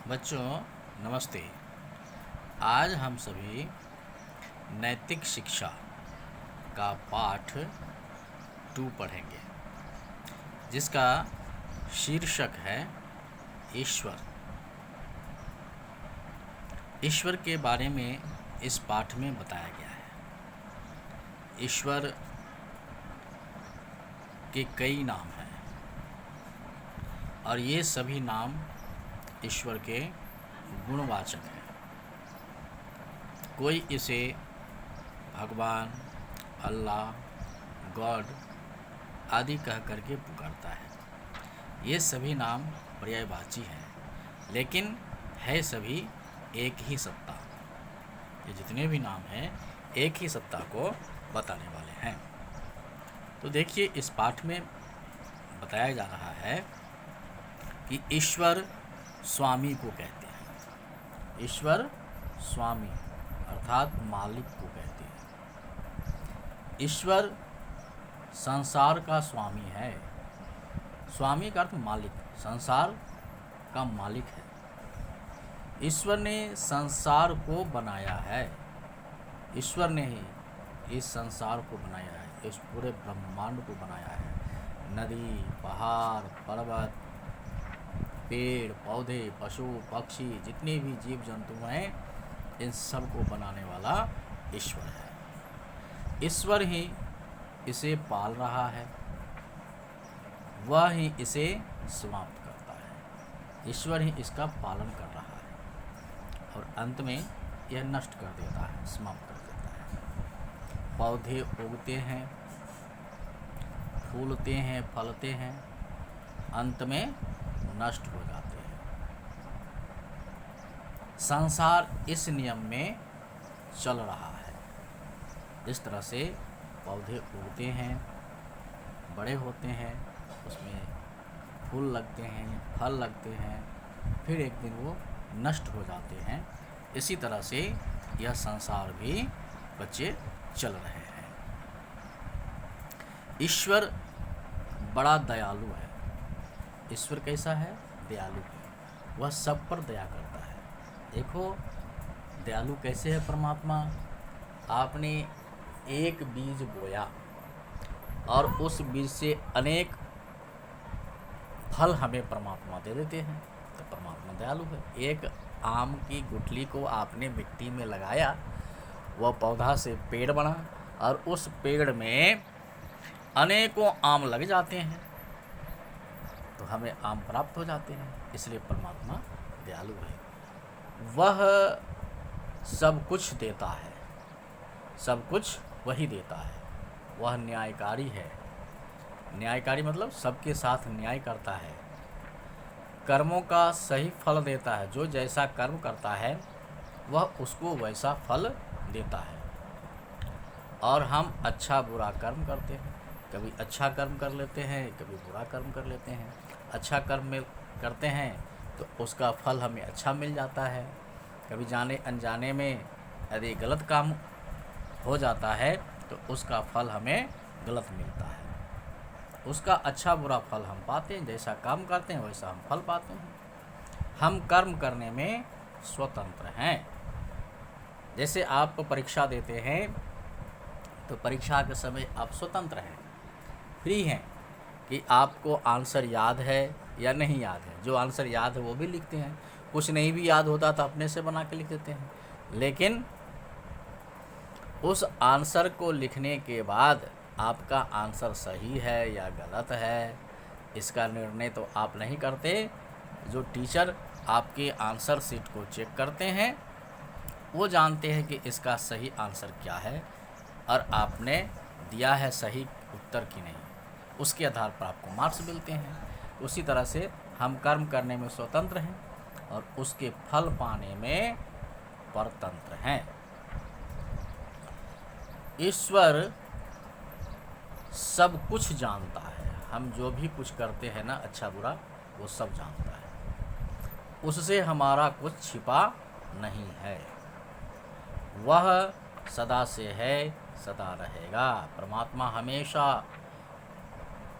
बच्चों नमस्ते। आज हम सभी नैतिक शिक्षा का पाठ 2 पढ़ेंगे, जिसका शीर्षक है ईश्वर। ईश्वर के बारे में इस पाठ में बताया गया है। ईश्वर के कई नाम हैं और ये सभी नाम ईश्वर के गुणवाचक हैं। कोई इसे भगवान, अल्लाह, गॉड आदि कह करके पुकारता है। ये सभी नाम पर्यायवाची हैं, लेकिन है सभी एक ही सत्ता। ये जितने भी नाम हैं एक ही सत्ता को बताने वाले हैं। तो देखिए, इस पाठ में बताया जा रहा है कि ईश्वर स्वामी को कहते हैं। ईश्वर स्वामी अर्थात मालिक को कहते हैं। ईश्वर संसार का स्वामी है। स्वामी का अर्थ मालिक, संसार का मालिक है। ईश्वर ने संसार को बनाया है। ईश्वर ने ही इस संसार को बनाया है, इस पूरे ब्रह्मांड को बनाया है। नदी, पहाड़, पर्वत, पेड़ पौधे, पशु पक्षी, जितने भी जीव जंतु हैं, इन सब को बनाने वाला ईश्वर है। ईश्वर ही इसे पाल रहा है, वह ही इसे समाप्त करता है। ईश्वर ही इसका पालन कर रहा है और अंत में यह नष्ट कर देता है, समाप्त कर देता है। पौधे उगते हैं, फूलते हैं, फलते हैं, अंत में नष्ट हो जाते हैं। संसार इस नियम में चल रहा है। इस तरह से पौधे उगते हैं, बड़े होते हैं, उसमें फूल लगते हैं, फल लगते हैं, फिर एक दिन वो नष्ट हो जाते हैं। इसी तरह से यह संसार भी बच्चे चल रहे हैं। ईश्वर बड़ा दयालु है। ईश्वर कैसा है? दयालु है। वह सब पर दया करता है। देखो, दयालु कैसे है परमात्मा। आपने एक बीज बोया और उस बीज से अनेक फल हमें परमात्मा दे देते हैं, तो परमात्मा दयालु है। एक आम की गुठली को आपने मिट्टी में लगाया, वह पौधा से पेड़ बना और उस पेड़ में अनेकों आम लग जाते हैं, तो हमें आम प्राप्त हो जाते हैं। इसलिए परमात्मा दयालु है। वह सब कुछ देता है, सब कुछ वही देता है। वह न्यायकारी है। न्यायकारी मतलब सबके साथ न्याय करता है। कर्मों का सही फल देता है। जो जैसा कर्म करता है वह उसको वैसा फल देता है। और हम अच्छा बुरा कर्म करते हैं, कभी अच्छा कर्म कर लेते हैं, कभी बुरा कर्म कर लेते हैं। अच्छा कर्म में करते हैं तो उसका फल हमें अच्छा मिल जाता है। कभी जाने अनजाने में यदि गलत काम हो जाता है तो उसका फल हमें गलत मिलता है। उसका अच्छा बुरा फल हम पाते हैं। जैसा काम करते हैं वैसा हम फल पाते हैं। हम कर्म करने में स्वतंत्र हैं। जैसे आप परीक्षा देते हैं तो परीक्षा के समय आप स्वतंत्र हैं, फ्री हैं कि आपको आंसर याद है या नहीं याद है। जो आंसर याद है वो भी लिखते हैं, कुछ नहीं भी याद होता तो अपने से बना के लिख देते हैं। लेकिन उस आंसर को लिखने के बाद आपका आंसर सही है या गलत है, इसका निर्णय तो आप नहीं करते। जो टीचर आपके आंसर शीट को चेक करते हैं वो जानते हैं कि इसका सही आंसर क्या है और आपने दिया है सही उत्तर कि नहीं। उसके आधार पर आपको मार्क्स मिलते हैं। उसी तरह से हम कर्म करने में स्वतंत्र हैं और उसके फल पाने में परतंत्र हैं। ईश्वर सब कुछ जानता है। हम जो भी कुछ करते हैं ना, अच्छा बुरा, वो सब जानता है। उससे हमारा कुछ छिपा नहीं है। वह सदा से है, सदा रहेगा। परमात्मा हमेशा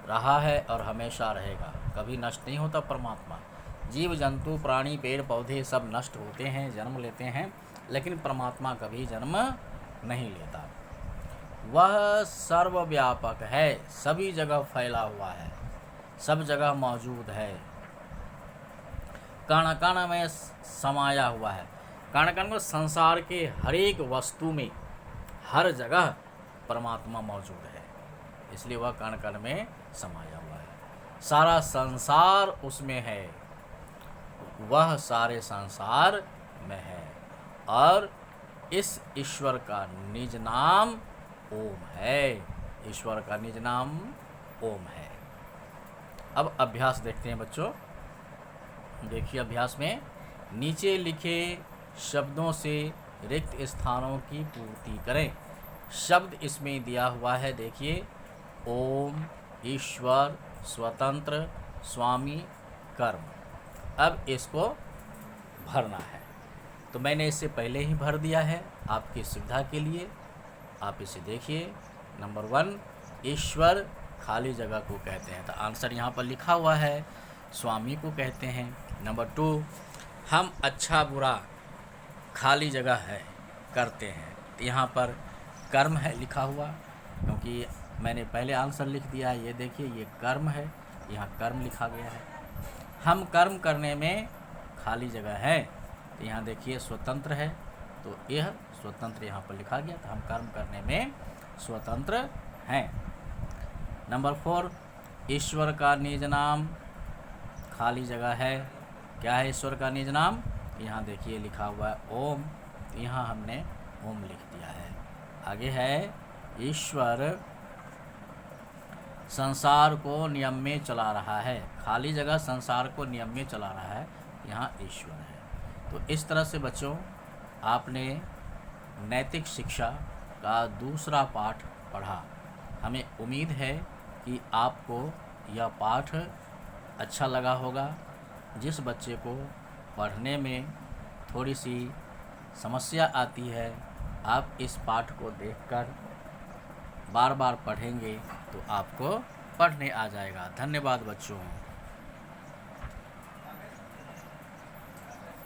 रहा है और हमेशा रहेगा, कभी नष्ट नहीं होता परमात्मा। जीव जंतु प्राणी पेड़ पौधे सब नष्ट होते हैं, जन्म लेते हैं, लेकिन परमात्मा कभी जन्म नहीं लेता। वह सर्वव्यापक है, सभी जगह फैला हुआ है, सब जगह मौजूद है, कण कण में समाया हुआ है। कण कण में संसार के हर एक वस्तु में, हर जगह परमात्मा मौजूद है, इसलिए वह कण कण में समाया हुआ है। सारा संसार उसमें है, वह सारे संसार में है, और इस ईश्वर का निज नाम ओम है। ईश्वर का निज नाम ओम है। अब अभ्यास देखते हैं बच्चों। देखिए अभ्यास में नीचे लिखे शब्दों से रिक्त स्थानों की पूर्ति करें। शब्द इसमें दिया हुआ है, देखिए, ओम, ईश्वर, स्वतंत्र, स्वामी, कर्म। अब इसको भरना है, तो मैंने इससे पहले ही भर दिया है आपकी सुविधा के लिए। आप इसे देखिए। नंबर 1 ईश्वर खाली जगह को कहते हैं, तो आंसर यहाँ पर लिखा हुआ है, स्वामी को कहते हैं। नंबर 2 हम अच्छा बुरा खाली जगह है करते हैं, तो यहाँ पर कर्म है लिखा हुआ, क्योंकि मैंने पहले आंसर लिख दिया है। ये देखिए, ये कर्म है, यहाँ कर्म लिखा गया है। हम कर्म करने में खाली जगह है, तो यहाँ देखिए स्वतंत्र है, तो यह स्वतंत्र यहाँ पर लिखा गया, तो हम कर्म करने में स्वतंत्र हैं। नंबर 4 ईश्वर का निज नाम, खाली जगह है, क्या है ईश्वर का निज नाम? यहाँ देखिए लिखा हुआ है ओम, तो यहाँ हमने ओम लिख दिया है। आगे है ईश्वर संसार को नियम में चला रहा है, खाली जगह संसार को नियम में चला रहा है, यहाँ ईश्वर है। तो इस तरह से बच्चों आपने नैतिक शिक्षा का दूसरा पाठ पढ़ा। हमें उम्मीद है कि आपको यह पाठ अच्छा लगा होगा। जिस बच्चे को पढ़ने में थोड़ी सी समस्या आती है, आप इस पाठ को देखकर बार बार पढ़ेंगे तो आपको पढ़ने आ जाएगा। धन्यवाद बच्चों।